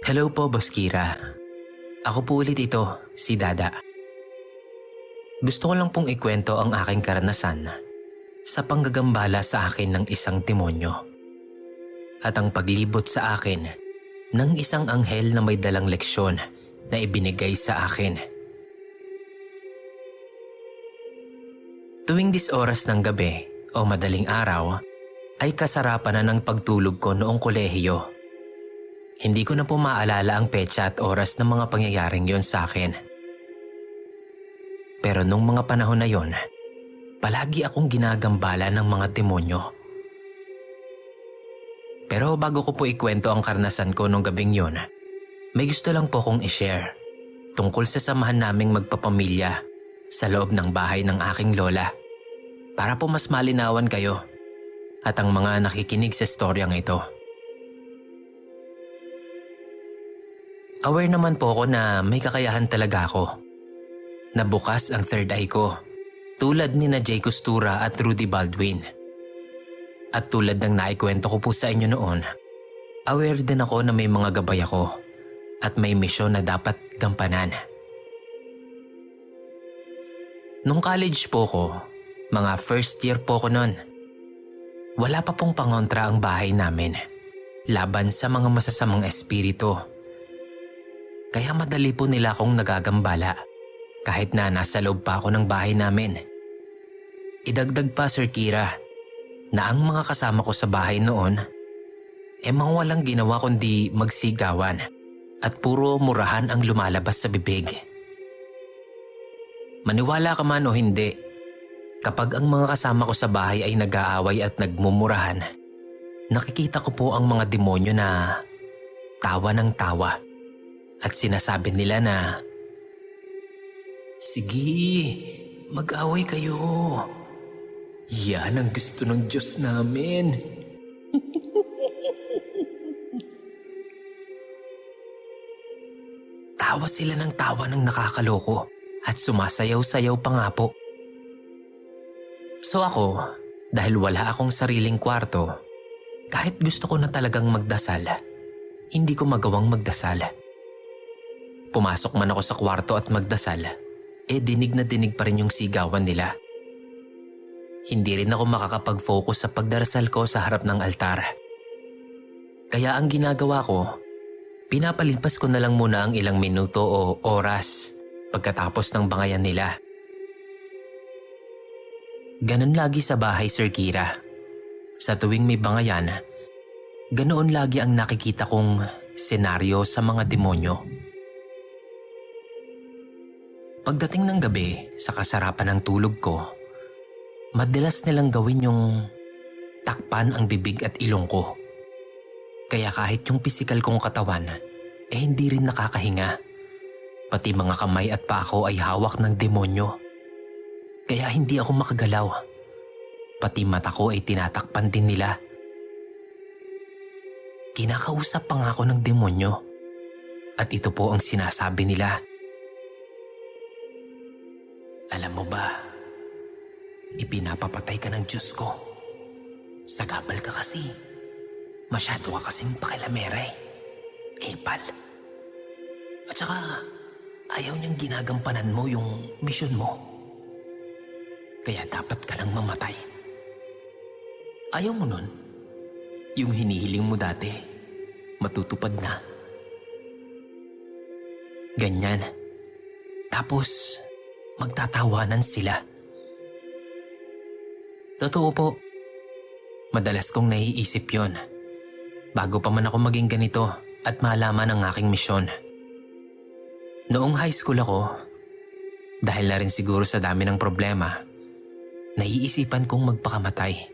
Hello po, Boss Kira. Ako po ulit ito, si Dada. Gusto ko lang pong ikwento ang aking karanasan sa panggagambala sa akin ng isang demonyo at ang paglibot sa akin ng isang anghel na may dalang leksyon na ibinigay sa akin. Tuwing oras ng gabi o madaling araw ay kasarapan na ng pagtulog ko noong kolehiyo. Hindi ko na po maalala ang petsa at oras ng mga pangyayaring yon sa akin. Pero nung mga panahon na yon, palagi akong ginagambala ng mga demonyo. Pero bago ko po ikwento ang karanasan ko nung gabing yon, may gusto lang po kong i-share tungkol sa samahan naming magpapamilya sa loob ng bahay ng aking lola para po mas malinawan kayo at ang mga nakikinig sa storyang ito. Aware naman po ako na may kakayahan talaga ako. Nabukas ang third eye ko, tulad ni na Jay Costura at Rudy Baldwin. At tulad ng naikwento ko po sa inyo noon, aware din ako na may mga gabay ako at may misyon na dapat gampanan. Nung college po ko, mga first year po ko noon, wala pa pong pangontra ang bahay namin laban sa mga masasamang espiritu. Kaya madali po nila akong nagagambala kahit na nasa loob pa ako ng bahay namin. Idagdag pa, Sir Kira, na ang mga kasama ko sa bahay noon mga walang ginawa kundi magsigawan at puro murahan ang lumalabas sa bibig. Maniwala ka man o hindi, kapag ang mga kasama ko sa bahay ay nag-aaway at nagmumurahan, nakikita ko po ang mga demonyo na tawa ng tawa. At sinasabi nila na, "Sige, mag-away kayo. Yan ang gusto ng Diyos namin." Tawa sila ng tawa ng nakakaloko at sumasayaw-sayaw pa nga po. So ako, dahil wala akong sariling kwarto, kahit gusto ko na talagang magdasal, hindi ko magawang magdasal. Pumasok man ako sa kwarto at magdasal, dinig na dinig pa rin yung sigawan nila. Hindi rin ako makakapag-focus sa pagdarasal ko sa harap ng altar. Kaya ang ginagawa ko, pinapalipas ko na lang muna ang ilang minuto o oras pagkatapos ng bangayan nila. Ganon lagi sa bahay, Sir Kira. Sa tuwing may bangayan, ganoon lagi ang nakikita kong senaryo sa mga demonyo. Pagdating ng gabi sa kasarapan ng tulog ko, madalas nilang gawin yung takpan ang bibig at ilong ko. Kaya kahit yung pisikal kong katawan, hindi rin nakakahinga. Pati mga kamay at paa ko ay hawak ng demonyo. Kaya hindi ako makagalaw. Pati mata ko ay tinatakpan din nila. Kinakausap pa nga ako ng demonyo. At ito po ang sinasabi nila. "Alam mo ba, ipinapapatay ka ng Diyos ko. Sagabal ka kasi. Masyado ka kasing pakilamere. Epal. At saka, ayaw niyang ginagampanan mo yung misyon mo. Kaya dapat ka lang mamatay. Ayaw mo nun? Yung hinihiling mo dati, matutupad na." Ganyan. Tapos, magtatawanan sila. Totoo po. Madalas kong naiisip yon bago pa man ako maging ganito at malaman ang aking misyon. Noong high school ako, dahil na rin siguro sa dami ng problema, naiisipan kong magpakamatay.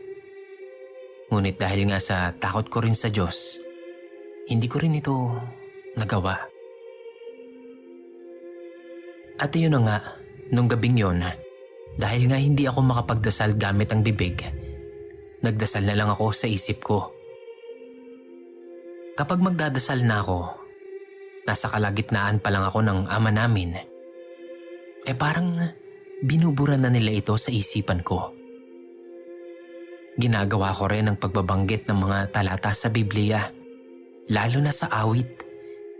Ngunit dahil nga sa takot ko rin sa Diyos, hindi ko rin ito nagawa. At yun na nga, nung gabing yon, dahil nga hindi ako makapagdasal gamit ang bibig, nagdasal na lang ako sa isip ko. Kapag magdadasal na ako, nasa kalagitnaan pa lang ako ng ama namin, parang binubura na nila ito sa isipan ko. Ginagawa ko rin ang pagbabanggit ng mga talata sa Biblia, lalo na sa awit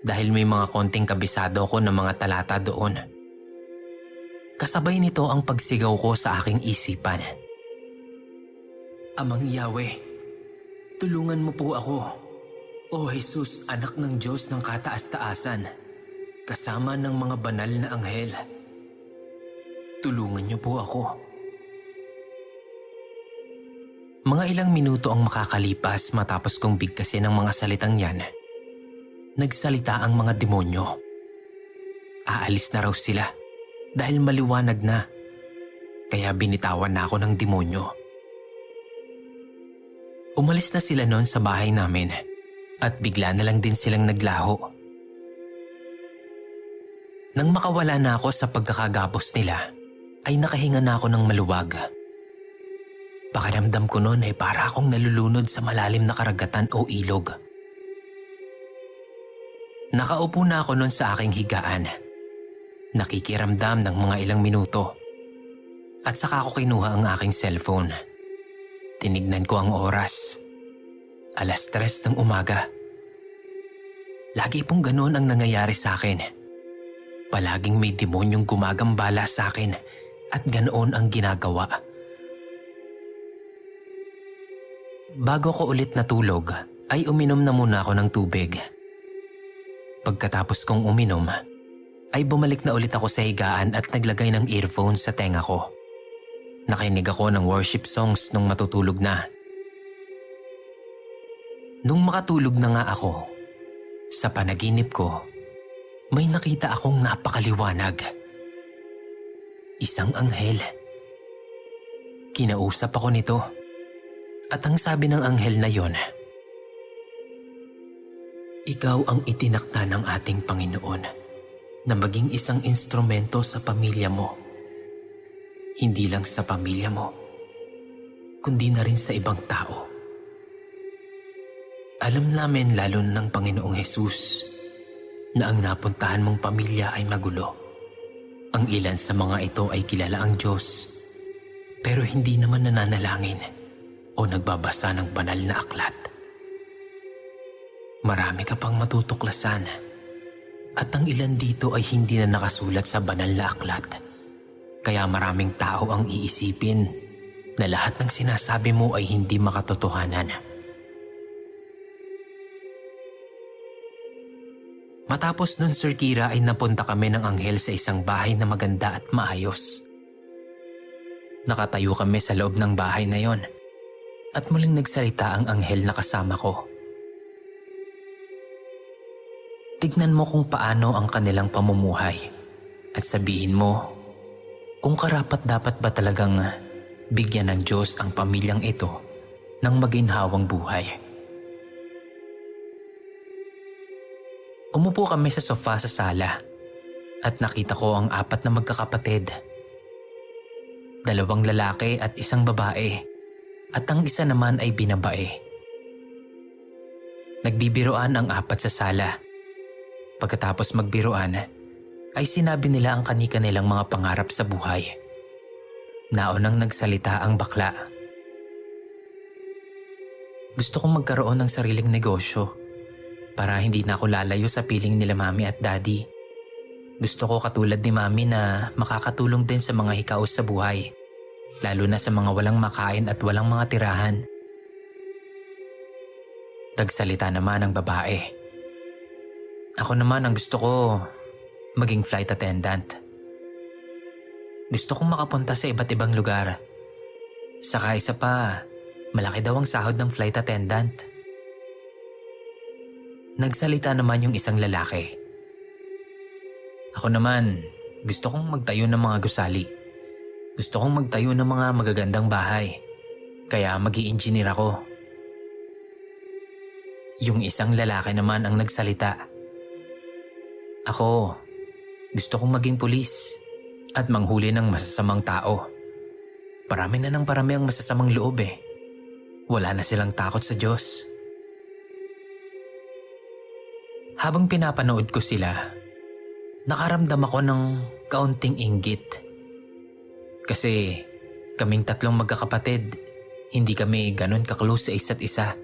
dahil may mga konting kabisado ko ng mga talata doon. Kasabay nito ang pagsigaw ko sa aking isipan. Amang Yahweh, tulungan mo po ako. O Jesus, anak ng Diyos ng kataas-taasan, kasama ng mga banal na anghel. Tulungan niyo po ako. Mga ilang minuto ang makakalipas matapos kong bigkasin ng mga salitang yan. Nagsalita ang mga demonyo. Aalis na raw sila dahil maliwanag na. Kaya binitawan na ako ng demonyo. Umalis na sila noon sa bahay namin at bigla na lang din silang naglaho. Nang makawala na ako sa pagkakagapos nila, ay nakahinga na ako ng maluwag. Pakiramdam ko noon ay para akong nalulunod sa malalim na karagatan o ilog. Nakaupo na ako noon sa aking higaan. Nakikiramdam ng mga ilang minuto. At saka ko kinuha ang aking cellphone. Tinignan ko ang oras. 3:00 ng umaga. Lagi pong ganoon ang nangyayari sa akin. Palaging may demonyong gumagambala sa akin at ganoon ang ginagawa. Bago ko ulit natulog, ay uminom na muna ako ng tubig. Pagkatapos kong uminom, ay bumalik na ulit ako sa higaan at naglagay ng earphones sa tenga ko. Nakinig ako ng worship songs nung matutulog na. Nung makatulog na nga ako, sa panaginip ko, may nakita akong napakaliwanag. Isang anghel. Kinausap ako nito. At ang sabi ng anghel na yon, ikaw ang itinakda ng ating Panginoon na maging isang instrumento sa pamilya mo. Hindi lang sa pamilya mo, kundi na rin sa ibang tao. Alam namin lalo ng Panginoong Hesus na ang napuntahan mong pamilya ay magulo. Ang ilan sa mga ito ay kilala ang Diyos, pero hindi naman nananalangin o nagbabasa ng banal na aklat. Marami ka pang matutuklasan at ang ilan dito ay hindi na nakasulat sa banal na aklat. Kaya maraming tao ang iisipin na lahat ng sinasabi mo ay hindi makatotohanan. Matapos nun, Sir Kira, ay napunta kami ng anghel sa isang bahay na maganda at maayos. Nakatayo kami sa loob ng bahay na yon. At muling nagsalita ang anghel na kasama ko. Tignan mo kung paano ang kanilang pamumuhay at sabihin mo kung karapat-dapat ba talagang bigyan ng Diyos ang pamilyang ito ng maginhawang buhay. Umupo kami sa sofa sa sala at nakita ko ang 4 na magkakapatid. 2 lalaki at 1 babae. At ang isa naman ay binabae. Nagbibiroan ang 4 sa sala. Pagkatapos magbiroan, ay sinabi nila ang kani-kanilang mga pangarap sa buhay. Naunang nagsalita ang bakla. Gusto kong magkaroon ng sariling negosyo para hindi na ako lalayo sa piling nila mami at daddy. Gusto ko katulad ni mami na makakatulong din sa mga hikaos sa buhay. Lalo na sa mga walang makain at walang mga tirahan. Tagsalita naman ang babae. Ako naman ang gusto ko maging flight attendant. Gusto kong makapunta sa iba't ibang lugar. Saka isa pa, malaki daw ang sahod ng flight attendant. Nagsalita naman yung isang lalaki. Ako naman, gusto kong magtayo ng mga gusali. Gusto kong magtayo ng mga magagandang bahay, kaya mag-i-engineer ako. Yung isang lalaki naman ang nagsalita. Ako, gusto kong maging pulis at manghuli ng masasamang tao. Parami na ng parami ang masasamang loob eh. Wala na silang takot sa Diyos. Habang pinapanood ko sila, nakaramdam ako ng kaunting inggit. Kasi kaming 3 magkakapatid, hindi kami ganun ka-close sa isa't isa.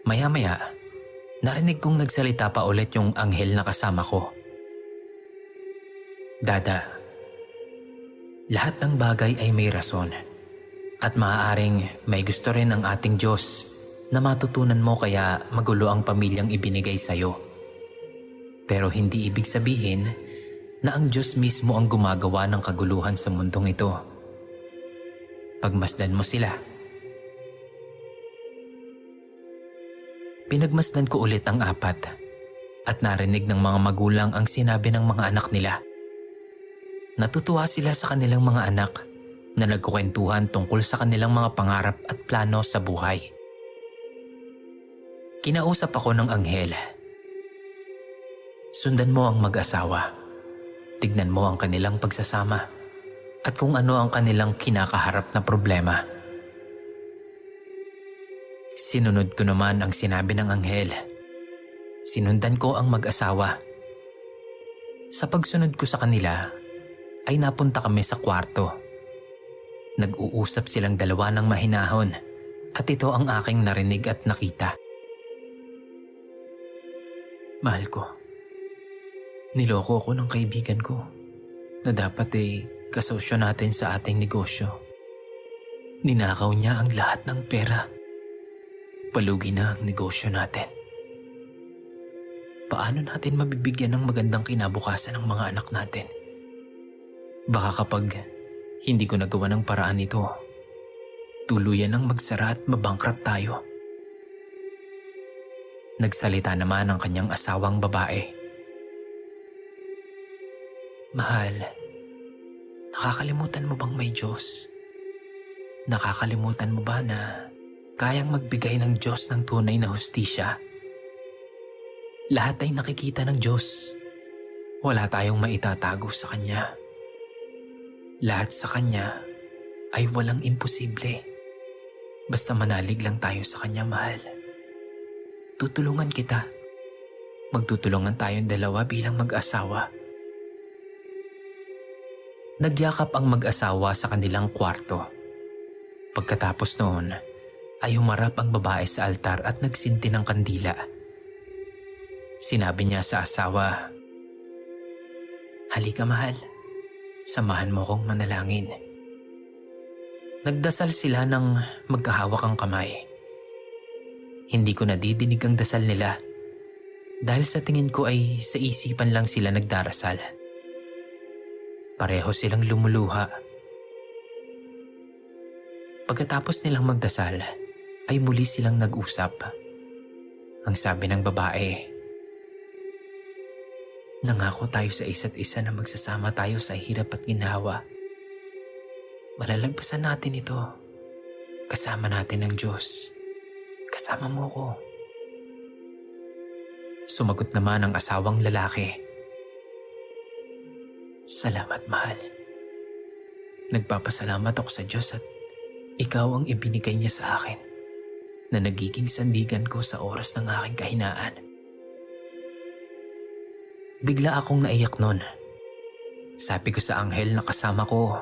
Maya-maya, Narinig kong nagsalita pa ulit yung anghel na kasama ko. Dada, lahat ng bagay ay may rason at maaaring may gusto rin ang ating Diyos na matutunan mo kaya magulo ang pamilyang ibinigay sa'yo. Pero hindi ibig sabihin na ang Diyos mismo ang gumagawa ng kaguluhan sa mundong ito. Pagmasdan mo sila. Pinagmasdan ko ulit ang apat at narinig ng mga magulang ang sinabi ng mga anak nila. Natutuwa sila sa kanilang mga anak na nagkukwentuhan tungkol sa kanilang mga pangarap at plano sa buhay. Kinausap ako ng anghel. Sundan mo ang mag-asawa. Tignan mo ang kanilang pagsasama at kung ano ang kanilang kinakaharap na problema. Sinunod ko naman ang sinabi ng anghel. Sinundan ko ang mag-asawa. Sa pagsunod ko sa kanila, ay napunta kami sa kwarto. Nag-uusap silang dalawa ng mahinahon at ito ang aking narinig at nakita. Mahal ko, niloko ko ng kaibigan ko na dapat ay kasosyo natin sa ating negosyo. Ninakaw niya ang lahat ng pera. Palugi na ang negosyo natin. Paano natin mabibigyan ng magandang kinabukasan ng mga anak natin? Baka kapag hindi ko nagawa ng paraan ito, tuluyan ang magsara at mabangkrap tayo. Nagsalita naman ang kanyang asawang babae. Mahal, nakakalimutan mo bang may Diyos? Nakakalimutan mo ba na kayang magbigay ng Diyos ng tunay na hustisya? Lahat ay nakikita ng Diyos. Wala tayong maitatago sa Kanya. Lahat sa Kanya ay walang imposible. Basta manalig lang tayo sa Kanya, mahal. Tutulungan kita. Magtutulungan tayong dalawa bilang mag-asawa. Nagyakap ang mag-asawa sa kanilang kwarto. Pagkatapos noon, ay humarap ang babae sa altar at nagsinti ng kandila. Sinabi niya sa asawa, "Halika mahal, samahan mo kong manalangin." Nagdasal sila ng magkahawak ang kamay. Hindi ko nadidinig ang dasal nila dahil sa tingin ko ay sa isipan lang sila nagdarasal. Pareho silang lumuluha. Pagkatapos nilang magdasal, ay muli silang nag-usap. Ang sabi ng babae, "Nangako tayo sa isa't isa na magsasama tayo sa hirap at ginhawa. Malalagpasan natin ito. Kasama natin ang Diyos. Kasama mo ko." Sumagot naman ang asawang lalaki, "Salamat, mahal. Nagpapasalamat ako sa Diyos at ikaw ang ibinigay niya sa akin na nagiging sandigan ko sa oras ng aking kahinaan." Bigla akong naiyak nun. Sabi ko sa anghel na kasama ko,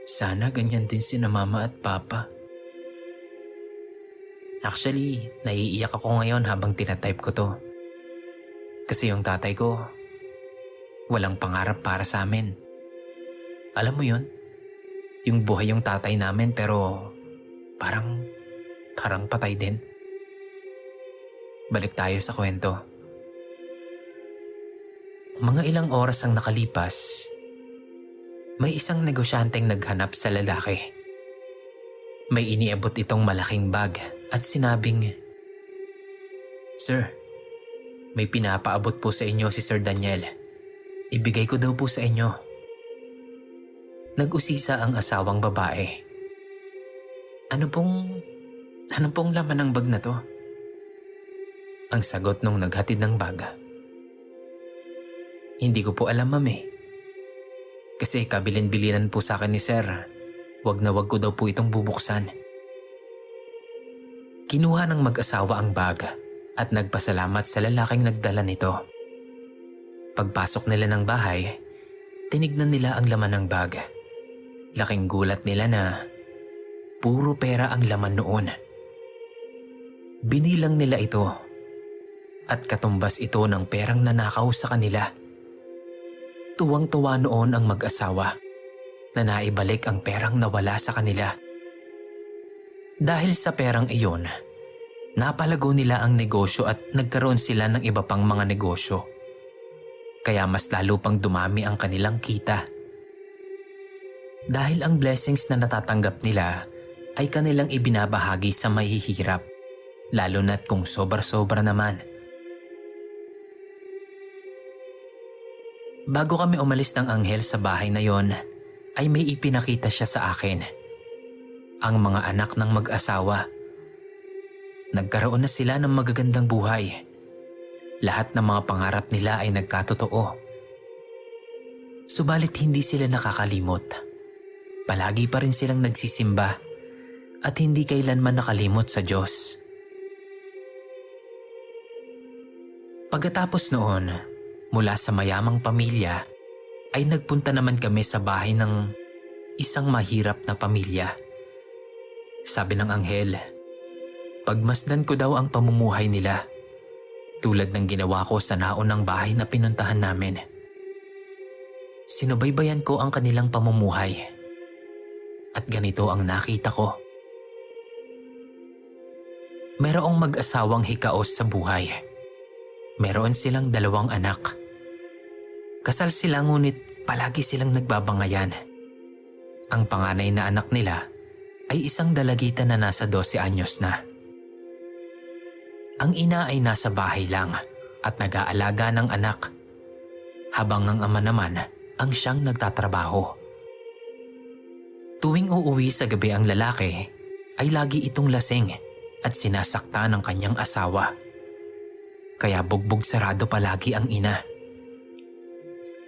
"Sana ganyan din sina mama at papa." Actually, naiiyak ako ngayon habang tinatype ko to. Kasi yung tatay ko, walang pangarap para sa amin. Alam mo yun? Yung buhay yung tatay namin pero parang patay din. Balik tayo sa kwento. Mga ilang oras ang nakalipas, may isang negosyanteng naghanap sa lalaki. May iniabot itong malaking bag at sinabing, "Sir, may pinapaabot po sa inyo si Sir Daniel. Ibigay ko daw po sa inyo." Nag-usisa ang asawang babae. Ano pong laman ng bag na to?" Ang sagot nung naghatid ng bag, "Hindi ko po alam, ma'am eh. Kasi kabilin-bilinan po sa akin ni Sir. Wag na wag ko daw po itong bubuksan." Kinuha ng mag-asawa ang bag at nagpasalamat sa lalaking nagdala nito. Pagpasok nila ng bahay, tinignan nila ang laman ng bag. Laking gulat nila na puro pera ang laman noon. Binilang nila ito at katumbas ito ng perang nanakaw sa kanila. Tuwang-tuwa noon ang mag-asawa na naibalik ang perang nawala sa kanila. Dahil sa perang iyon, napalago nila ang negosyo at nagkaroon sila ng iba pang mga negosyo. Kaya mas lalo pang dumami ang kanilang kita. Dahil ang blessings na natatanggap nila ay kanilang ibinabahagi sa mahihirap, lalo na't kung sobra-sobra naman. Bago kami umalis ng anghel sa bahay na yon, ay may ipinakita siya sa akin. Ang mga anak ng mag-asawa. Nagkaroon na sila ng magagandang buhay. Lahat ng mga pangarap nila ay nagkatotoo. Subalit hindi sila nakakalimot. Palagi pa rin silang nagsisimba at hindi kailanman nakalimot sa Diyos. Pagkatapos noon, mula sa mayamang pamilya, ay nagpunta naman kami sa bahay ng isang mahirap na pamilya. Sabi ng anghel, pagmasdan ko daw ang pamumuhay nila, tulad ng ginawa ko sa naunang bahay na pinuntahan namin. Sinubaybayan ko ang kanilang pamumuhay. At ganito ang nakita ko. Mayroong mag-asawang hikaos sa buhay. Meron silang 2 anak. Kasal sila ngunit palagi silang nagbabangayan. Ang panganay na anak nila ay isang dalagita na nasa 12 anyos na. Ang ina ay nasa bahay lang at nag-aalaga ng anak, habang ang ama naman ang siyang nagtatrabaho. Tuwing uuwi sa gabi ang lalaki, ay lagi itong lasing at sinasakta ng kanyang asawa. Kaya bugbog sarado palagi ang ina.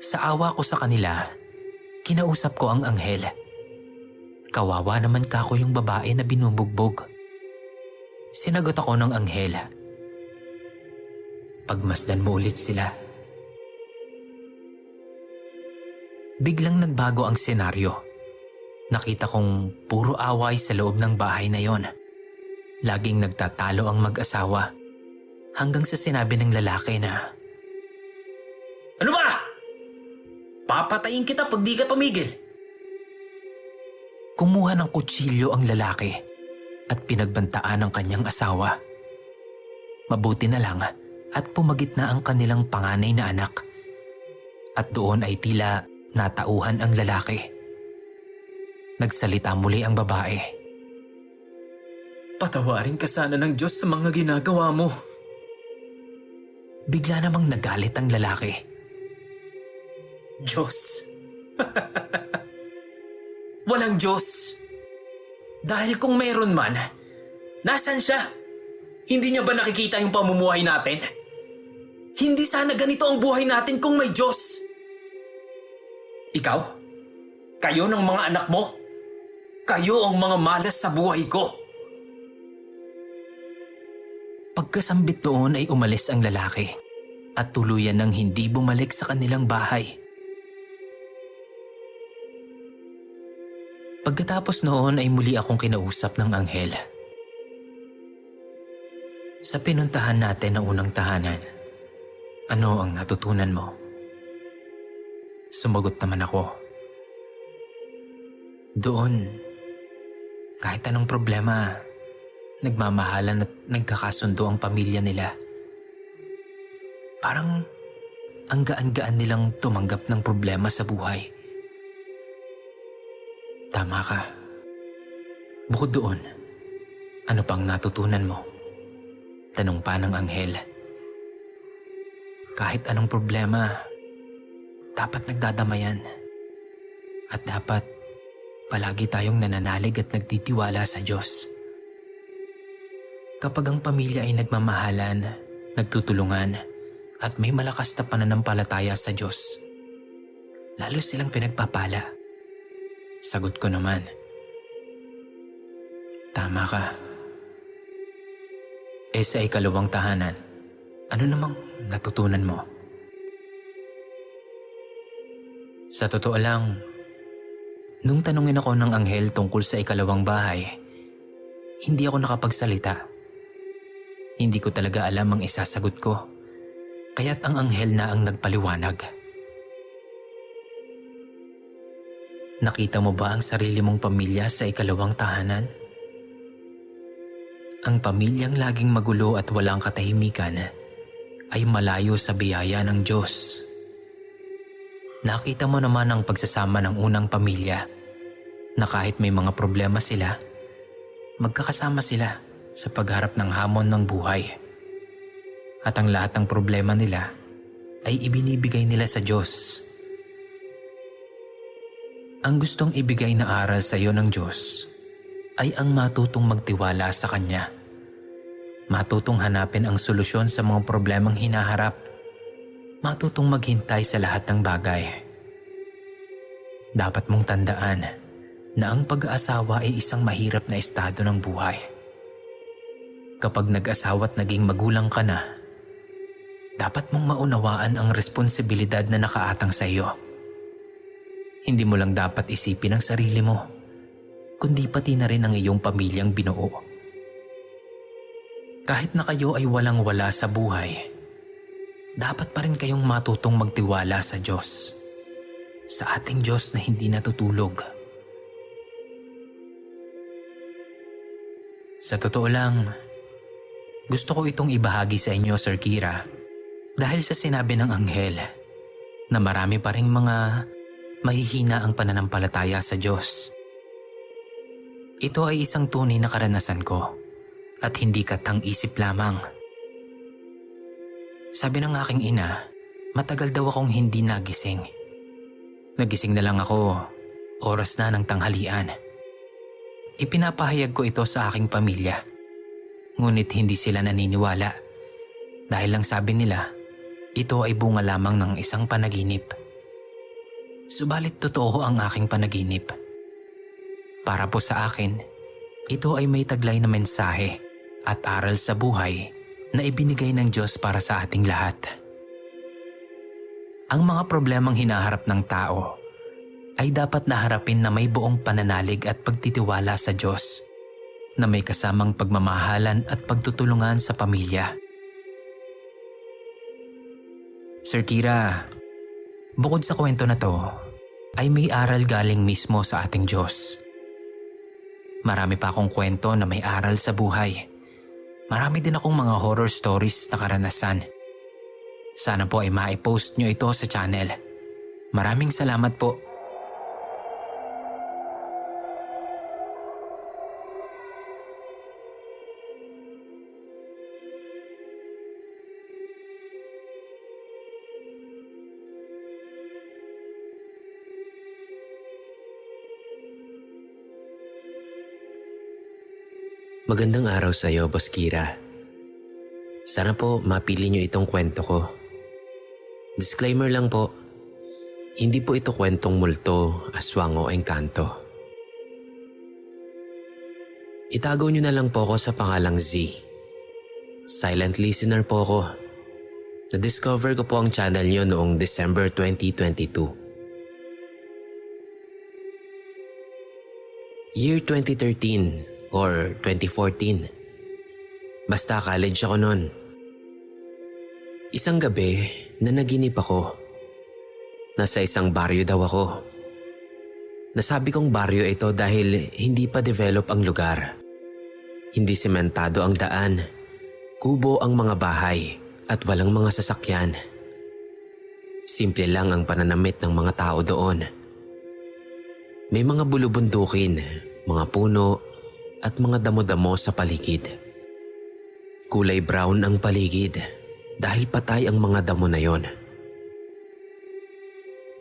Sa awa ko sa kanila, kinausap ko ang anghel. Kawawa naman kako yung babae na binubugbog. Sinagot ako ng anghel. Pagmasdan mo ulit sila. Biglang nagbago ang senaryo. Nakita kong puro away sa loob ng bahay na yon. Laging nagtatalo ang mag-asawa. Hanggang sa sinabi ng lalaki na, "Ano ba? Papatayin kita pag di ka tumigil." Kumuha ng kutsilyo ang lalaki at pinagbantaan ang kanyang asawa. Mabuti na lang at pumagit na ang kanilang panganay na anak. At doon ay tila natauhan ang lalaki. Nagsalita muli ang babae. "Patawarin ka sana ng Diyos sa mga ginagawa mo." Bigla namang nagalit ang lalaki. "Diyos? Walang Diyos. Dahil kung mayroon man, nasan siya? Hindi niya ba nakikita yung pamumuhay natin? Hindi sana ganito ang buhay natin kung may Diyos. Ikaw? Kayo ng mga anak mo? Kayo ang mga malas sa buhay ko." Pagkasambit noon ay umalis ang lalaki at tuluyan ng hindi bumalik sa kanilang bahay. Pagkatapos noon ay muli akong kinausap ng anghel. Sa pinuntahan natin ng unang tahanan, ano ang natutunan mo? Sumagot naman ako. Doon, kahit anong problema, nagmamahalan at nagkakasundo ang pamilya nila. Parang ang gaan-gaan nilang tumanggap ng problema sa buhay. Tama ka. Bukod doon, ano pang natutunan mo? Tanong pa ng anghel. Kahit anong problema, dapat nagdadamayan. At dapat palagi tayong nananalig at nagtitiwala sa Diyos. Kapag ang pamilya ay nagmamahalan, nagtutulungan, at may malakas na pananampalataya sa Diyos, lalo silang pinagpapala. Sagot ko naman. Tama ka. Sa ikalawang tahanan, ano namang natutunan mo? Sa totoo lang, nung tanungin ako ng anghel tungkol sa ikalawang bahay, hindi ako nakapagsalita. Hindi ko talaga alam ang isasagot ko. Kaya't ang anghel na ang nagpaliwanag. Nakita mo ba ang sarili mong pamilya sa ikalawang tahanan? Ang pamilyang laging magulo at walang katahimikan ay malayo sa biyaya ng Diyos. Nakita mo naman ang pagsasama ng unang pamilya na kahit may mga problema sila, magkakasama sila sa pagharap ng hamon ng buhay. At ang lahat ng problema nila ay ibinibigay nila sa Diyos. Ang gustong ibigay na aral sa iyo ng Diyos ay ang matutong magtiwala sa Kanya. Matutong hanapin ang solusyon sa mga problemang hinaharap. Matutong maghintay sa lahat ng bagay. Dapat mong tandaan na ang pag-aasawa ay isang mahirap na estado ng buhay. Kapag nag-asawa at naging magulang ka na, dapat mong maunawaan ang responsibilidad na nakaatang sa iyo. Hindi mo lang dapat isipin ang sarili mo, kundi pati na rin ang iyong pamilyang binuo. Kahit na kayo ay walang-wala sa buhay, dapat pa rin kayong matutong magtiwala sa Diyos. Sa ating Diyos na hindi natutulog. Sa totoo lang, gusto ko itong ibahagi sa inyo, Sir Kira, dahil sa sinabi ng anghel na marami pa ring mga mahihina ang pananampalataya sa Diyos. Ito ay isang tunay na karanasan ko at hindi katang-isip lamang. Sabi ng aking ina, matagal daw akong hindi nagising. Nagising na lang ako, oras na ng tanghalian. Ipinapahayag ko ito sa aking pamilya. Ngunit hindi sila naniniwala dahil lang sabi nila, ito ay bunga lamang ng isang panaginip. Subalit totoo ang aking panaginip. Para po sa akin, ito ay may taglay na mensahe at aral sa buhay na ibinigay ng Diyos para sa ating lahat. Ang mga problemang hinaharap ng tao ay dapat naharapin na may buong pananalig at pagtitiwala sa Diyos na may kasamang pagmamahalan at pagtutulungan sa pamilya. Sir Kira, bukod sa kwento na to, ay may aral galing mismo sa ating Diyos. Marami pa akong kwento na may aral sa buhay. Marami din akong mga horror stories na karanasan. Sana po ay ma-post nyo ito sa channel. Maraming salamat po. Magandang araw sa iyo, Boss Kira. Sana po mapili niyo itong kwento ko. Disclaimer lang po, hindi po ito kwentong multo, aswang o engkanto. Itago niyo na lang po ako sa pangalang Z. Silent listener po ako. Na-discover ko po ang channel niyo noong December 2022. Year 2013 or 2014. Basta college ako noon. Isang gabi, nanaginip ako. Nasa isang baryo daw ako. Nasabi kong baryo ito dahil hindi pa develop ang lugar. Hindi sementado ang daan. Kubo ang mga bahay at walang mga sasakyan. Simple lang ang pananamit ng mga tao doon. May mga bulubundukin, mga puno, at mga damo-damo sa paligid. Kulay brown ang paligid dahil patay ang mga damo na yon.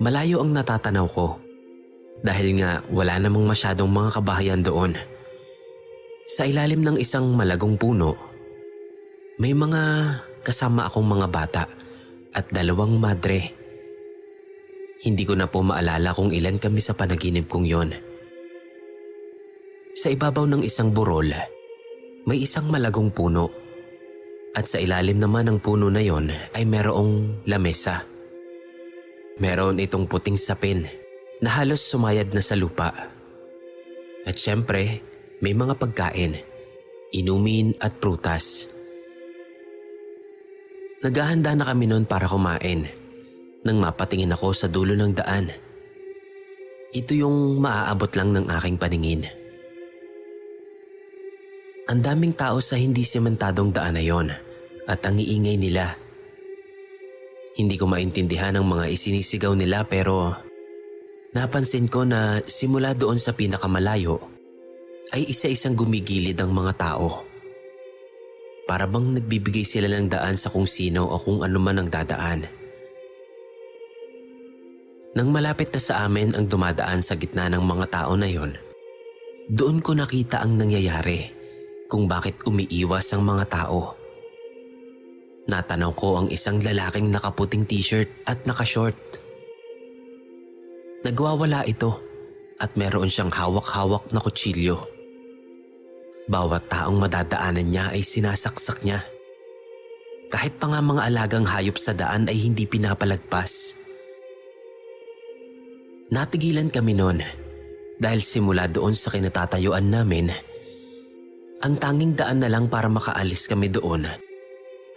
Malayo ang natatanaw ko dahil nga wala namang masyadong mga kabahayan doon. Sa ilalim ng isang malagong puno, may mga kasama akong mga bata at dalawang madre. Hindi ko na po maalala kung ilan kami sa panaginip kong yon. Sa ibabaw ng isang burol, may isang malagong puno at sa ilalim naman ng puno na yon ay merong lamesa. Meron itong puting sapin na halos sumayad na sa lupa. At syempre, may mga pagkain, inumin at prutas. Naghahanda na kami noon para kumain nang mapatingin ako sa dulo ng daan. Ito yung maaabot lang ng aking paningin. Ang daming tao sa hindi sementadong daan na yon at ang iingay nila. Hindi ko maintindihan ang mga isinisigaw nila pero napansin ko na simula doon sa pinakamalayo ay isa-isang gumigilid ang mga tao. Para bang nagbibigay sila ng daan sa kung sino o kung ano man ang dadaan. Nang malapit na sa amin ang dumadaan sa gitna ng mga tao na yon, doon ko nakita ang nangyayari kung bakit umiiwas ang mga tao. Natanaw ko ang isang lalaking nakaputing t-shirt at nakashort. Nagwawala ito at meron siyang hawak-hawak na kutsilyo. Bawat taong madadaanan niya ay sinasaksak niya. Kahit pa nga mga alagang hayop sa daan ay hindi pinapalagpas. Natigilan kami noon dahil simula doon sa kinatatayuan namin, ang tanging daan na lang para makaalis kami doon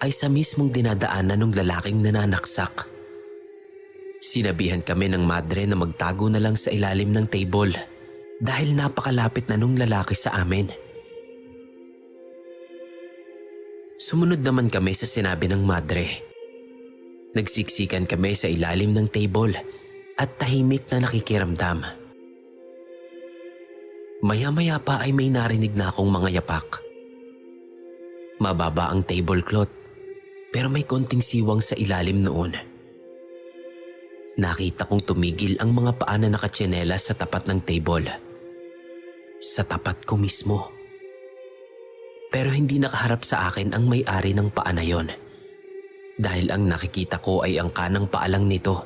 ay sa mismong dinadaanan ng lalaking nananaksak. Sinabihan kami ng madre na magtago na lang sa ilalim ng table dahil napakalapit na nung lalaki sa amin. Sumunod naman kami sa sinabi ng madre. Nagsiksikan kami sa ilalim ng table at tahimik na nakikiramdam. Maya-maya pa ay may narinig na akong mga yapak. Mababa ang tablecloth pero may konting siwang sa ilalim noon. Nakita kong tumigil ang mga paa na nakatsinelas sa tapat ng table. Sa tapat ko mismo. Pero hindi nakaharap sa akin ang may-ari ng paa na yon. Dahil ang nakikita ko ay ang kanang paa lang nito.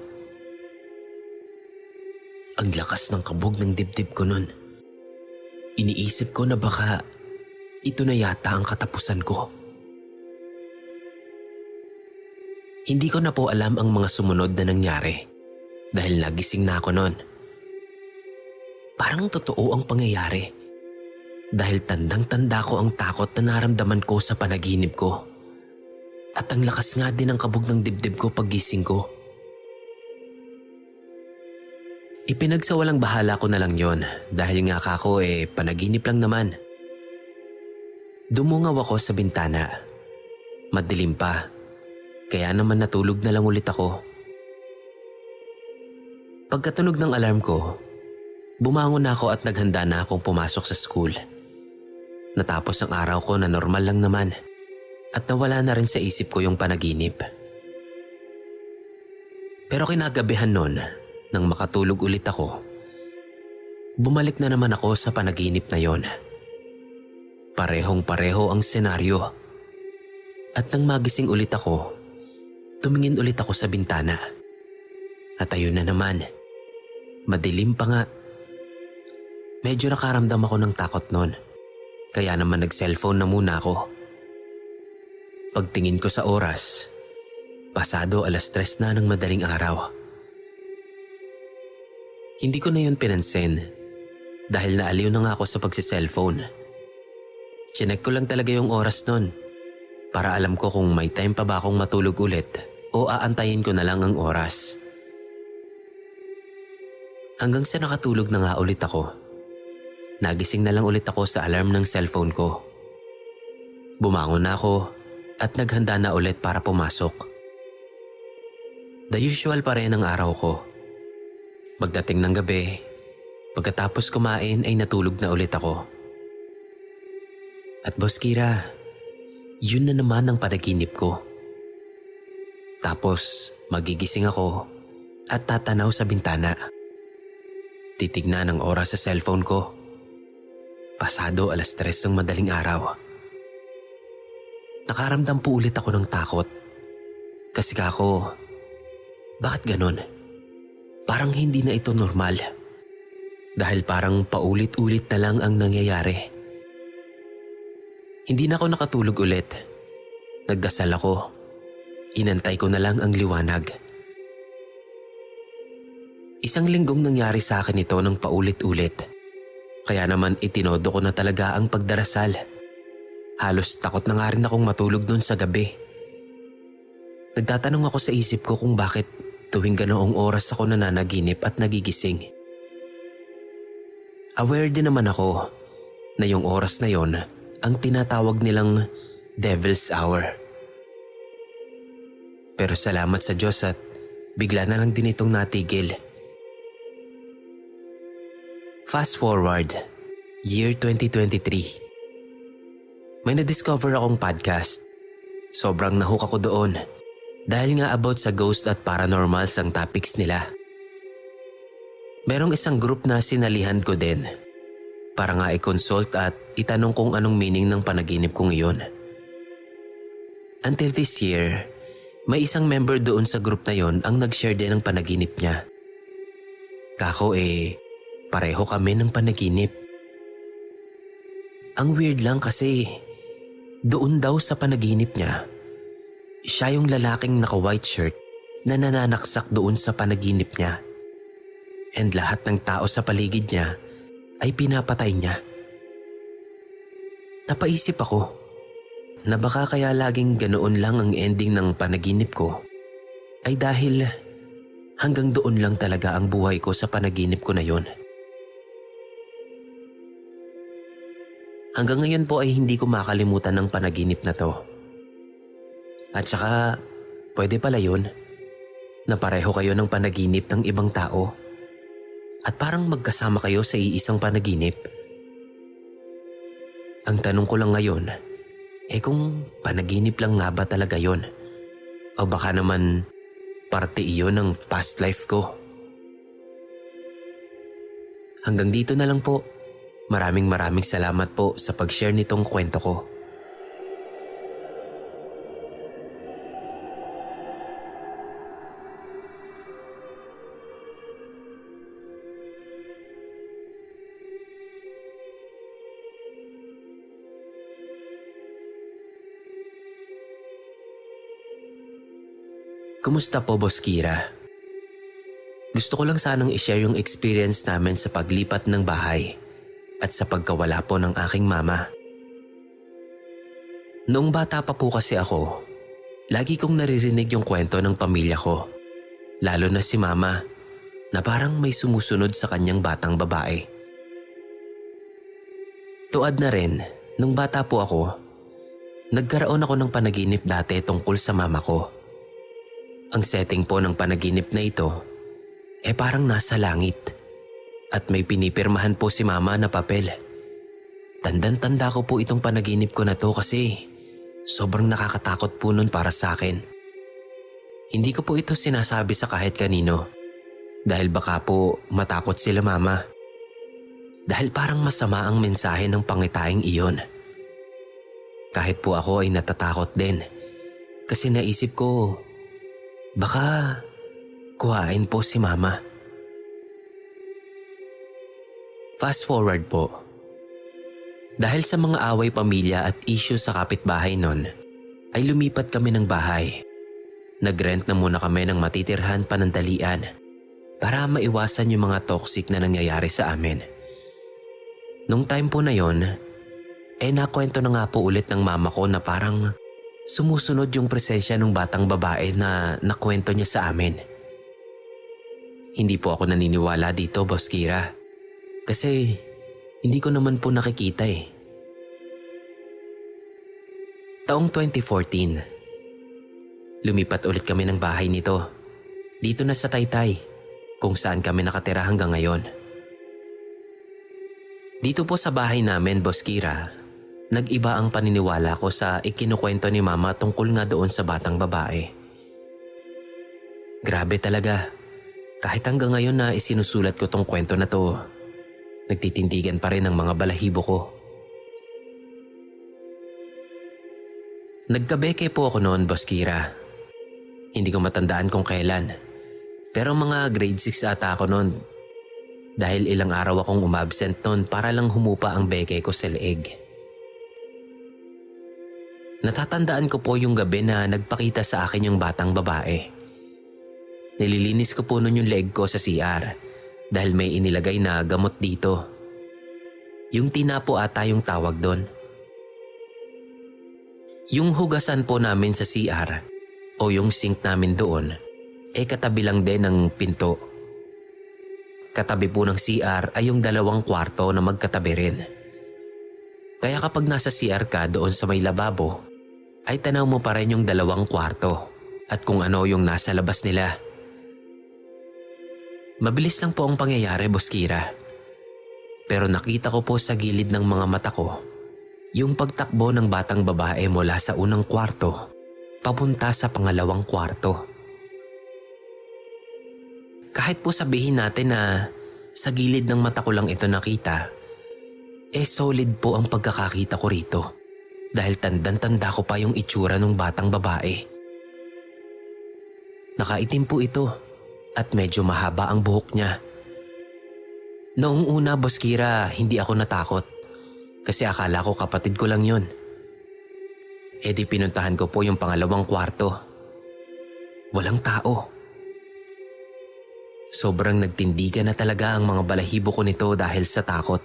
Ang lakas ng kabog ng dibdib ko nun. Iniisip ko na baka ito na yata ang katapusan ko. Hindi ko na po alam ang mga sumunod na nangyari dahil nagising na ako noon. Parang totoo ang pangyayari dahil tandang-tanda ko ang takot na naramdaman ko sa panaginip ko. At ang lakas nga din ng kabog ng dibdib ko paggising ko. Ipinagsawalang bahala ko na lang yon dahil nga kako panaginip lang naman. Dumungaw ako sa bintana. Madilim pa, kaya naman natulog na lang ulit ako. Pagkatunog ng alarm ko, bumangon na ako at naghanda na akong pumasok sa school. Natapos ang araw ko na normal lang naman at nawala na rin sa isip ko yung panaginip. Pero kinagabihan nun, nang makatulog ulit ako, bumalik na naman ako sa panaginip na yon. Parehong-pareho ang senaryo. At nang magising ulit ako, tumingin ulit ako sa bintana. At ayun na naman, madilim pa nga. Medyo nakaramdam ako ng takot nun, kaya naman nag-cellphone na muna ako. Pagtingin ko sa oras, pasado 3:00 na ng madaling araw. Hindi ko na yun pinansin dahil naaliw na nga ako sa pagsi-cellphone. Chinek ko lang talaga yung oras nun para alam ko kung may time pa ba akong matulog ulit o aantayin ko na lang ang oras. Hanggang sa nakatulog na nga ulit ako. Nagising na lang ulit ako sa alarm ng cellphone ko. Bumangon na ako at naghanda na ulit para pumasok. The usual pa rin ang araw ko. Pagdating ng gabi, pagkatapos kumain ay natulog na ulit ako. At Boss Kira, yun na naman ang panaginip ko. Tapos magigising ako at tatanaw sa bintana. Titignan ang oras sa cellphone ko. Pasado 3:00 ng madaling araw. Nakaramdam po ulit ako ng takot. Kasi kako, bakit ganon? Parang hindi na ito normal. Dahil parang paulit-ulit na lang ang nangyayari. Hindi na ako nakatulog ulit. Nagdasal ako. Inantay ko na lang ang liwanag. Isang linggong nangyari sa akin ito ng paulit-ulit. Kaya naman itinodo ko na talaga ang pagdarasal. Halos takot na nga rin akong matulog noon sa gabi. Nagtatanong ako sa isip ko kung bakit tuwing ganoong oras ako nananaginip at nagigising. Aware din naman ako na yung oras na yon ang tinatawag nilang Devil's Hour. Pero salamat sa Diyos at bigla na lang din itong natigil. Fast forward, year 2023. May na-discover akong podcast. Sobrang nahook ako doon dahil nga about sa ghost at paranormals ang topics nila. Merong isang group na sinalihan ko din para nga i-consult at itanong kung anong meaning ng panaginip ko ngayon. Until this year, may isang member doon sa group na yon ang nag-share din ng panaginip niya. Kako pareho kami ng panaginip. Ang weird lang kasi doon daw sa panaginip niya, siya yung lalaking naka-white shirt na nananaksak doon sa panaginip niya. And lahat ng tao sa paligid niya ay pinapatay niya. Napaisip ako na baka kaya laging ganoon lang ang ending ng panaginip ko ay dahil hanggang doon lang talaga ang buhay ko sa panaginip ko na yon. Hanggang ngayon po ay hindi ko makalimutan ng panaginip na to. At saka, pwede pala yun na pareho kayo ng panaginip ng ibang tao at parang magkasama kayo sa iisang panaginip. Ang tanong ko lang ngayon, kung panaginip lang nga ba talaga yon? O baka naman parte iyon ng past life ko? Hanggang dito na lang po. Maraming salamat po sa pag-share nitong kwento ko. Kumusta po, Boss Kira? Gusto ko lang sanang i-share yung experience namin sa paglipat ng bahay at sa pagkawala po ng aking mama. Noong bata pa po kasi ako, lagi kong naririnig yung kwento ng pamilya ko, lalo na si mama, na parang may sumusunod sa kanyang batang babae. Tuad na rin, nung bata po ako, nagkaroon ako ng panaginip dati tungkol sa mama ko. Ang setting po ng panaginip na ito, parang nasa langit. At may pinipirmahan po si mama na papel. Tandang-tanda ko po itong panaginip ko na to kasi sobrang nakakatakot po nun para sa akin. Hindi ko po ito sinasabi sa kahit kanino dahil baka po matakot sila mama. Dahil parang masama ang mensahe ng pangitaing iyon. Kahit po ako ay natatakot din kasi naisip ko baka kuhain po si mama. Fast forward po. Dahil sa mga away pamilya at issue sa kapitbahay nun, ay lumipat kami ng bahay. Nag-rent na muna kami ng matitirhan panandalian para maiwasan yung mga toxic na nangyayari sa amin. Nung time po na yon, nakwento na nga po ulit ng mama ko na parang sumusunod yung presensya ng batang babae na nakwento niya sa amin. Hindi po ako naniniwala dito, Boss Kira. Kasi hindi ko naman po nakikita Taong 2014, lumipat ulit kami ng bahay nito. Dito na sa Taytay, kung saan kami nakatira hanggang ngayon. Dito po sa bahay namin, Boss Kira, nag-iba ang paniniwala ko sa ikinukwento ni mama tungkol nga doon sa batang babae. Grabe talaga. Kahit hanggang ngayon na isinusulat ko tong kwento na to, nagtitindigan pa rin ang mga balahibo ko. Nagkabeke po ako noon, Boss Kira. Hindi ko matandaan kung kailan. Pero mga grade 6 ata ako noon. Dahil ilang araw akong umabsent noon para lang humupa ang beke ko sa leeg. Natatandaan ko po yung gabi na nagpakita sa akin yung batang babae. Nililinis ko po noon yung leeg ko sa CR. Dahil may inilagay na gamot dito. Yung tinapo ata yung tawag doon. Yung hugasan po namin sa CR, o yung sink namin doon, katabi lang din ng pinto. Katabi po ng CR ay yung 2 kwarto na magkatabi rin. Kaya kapag nasa CR ka doon sa may lababo, ay tanaw mo pa rin yung 2 kwarto at kung ano yung nasa labas nila. Mabilis lang po ang pangyayari, Boss Kira. Pero nakita ko po sa gilid ng mga mata ko yung pagtakbo ng batang babae mula sa unang kwarto papunta sa pangalawang kwarto. Kahit po sabihin natin na sa gilid ng mata ko lang ito nakita, solid po ang pagkakakita ko rito dahil tandang-tanda ko pa yung itsura ng batang babae. Nakaitim po ito at medyo mahaba ang buhok niya. Noong una, Boss Kira, hindi ako natakot kasi akala ko kapatid ko lang yun. Di pinuntahan ko po yung pangalawang kwarto. Walang tao. Sobrang nagtindigan na talaga ang mga balahibo ko nito dahil sa takot.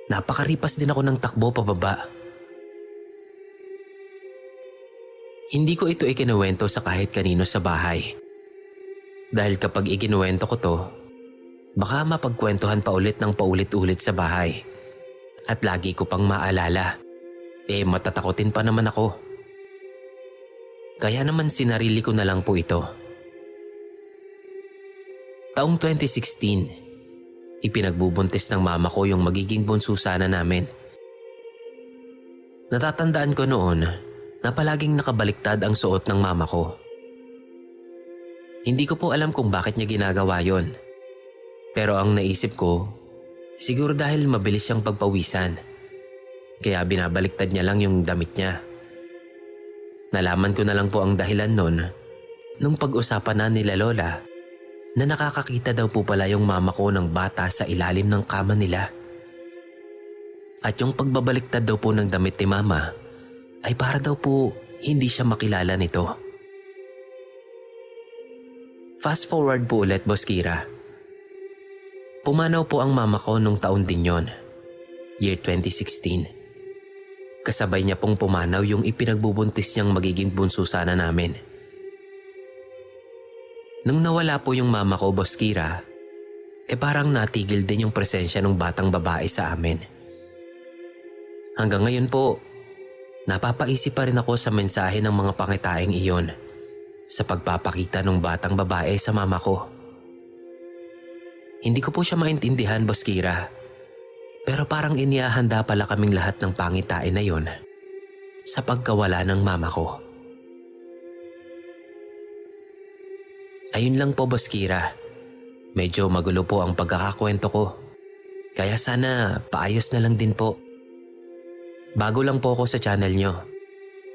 Napakaripas din ako ng takbo pababa. Hindi ko ito ikinuwento sa kahit kanino sa bahay. Dahil kapag ikinuwento ko to, baka mapagkwentuhan pa ulit ng paulit-ulit sa bahay. At lagi ko pang maalala. Matatakotin pa naman ako. Kaya naman sinarili ko na lang po ito. Taong 2016, ipinagbubuntis ng mama ko yung magiging bunso sana namin. Natatandaan ko noon na palaging nakabaliktad ang suot ng mama ko. Hindi ko po alam kung bakit niya ginagawa yon. Pero ang naisip ko, siguro dahil mabilis siyang pagpawisan. Kaya binabaliktad niya lang yung damit niya. Nalaman ko na lang po ang dahilan nun nung pag-usapan na nila Lola na nakakakita daw po pala yung mama ko ng bata sa ilalim ng kama nila. At yung pagbabaliktad daw po ng damit ni mama ay para daw po hindi siya makilala nito. Fast forward po ulit, Boss Kira. Pumanaw po ang mama ko nung taon din yon, year 2016. Kasabay niya pong pumanaw yung ipinagbubuntis niyang magiging bunso sana namin. Nung nawala po yung mama ko, Boss Kira, parang natigil din yung presensya ng batang babae sa amin. Hanggang ngayon po, napapaisip pa rin ako sa mensahe ng mga pangitaing iyon sa pagpapakita ng batang babae sa mama ko. Hindi ko po siya maintindihan, Boss Kira, pero parang inihahanda pala kaming lahat ng pangitain na yon sa pagkawala ng mama ko. Ayun lang po, Boss Kira. Medyo magulo po ang pagkakakwento ko. Kaya sana paayos na lang din po. Bago lang po ako sa channel nyo.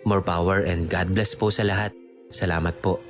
More power and God bless po sa lahat. Salamat po.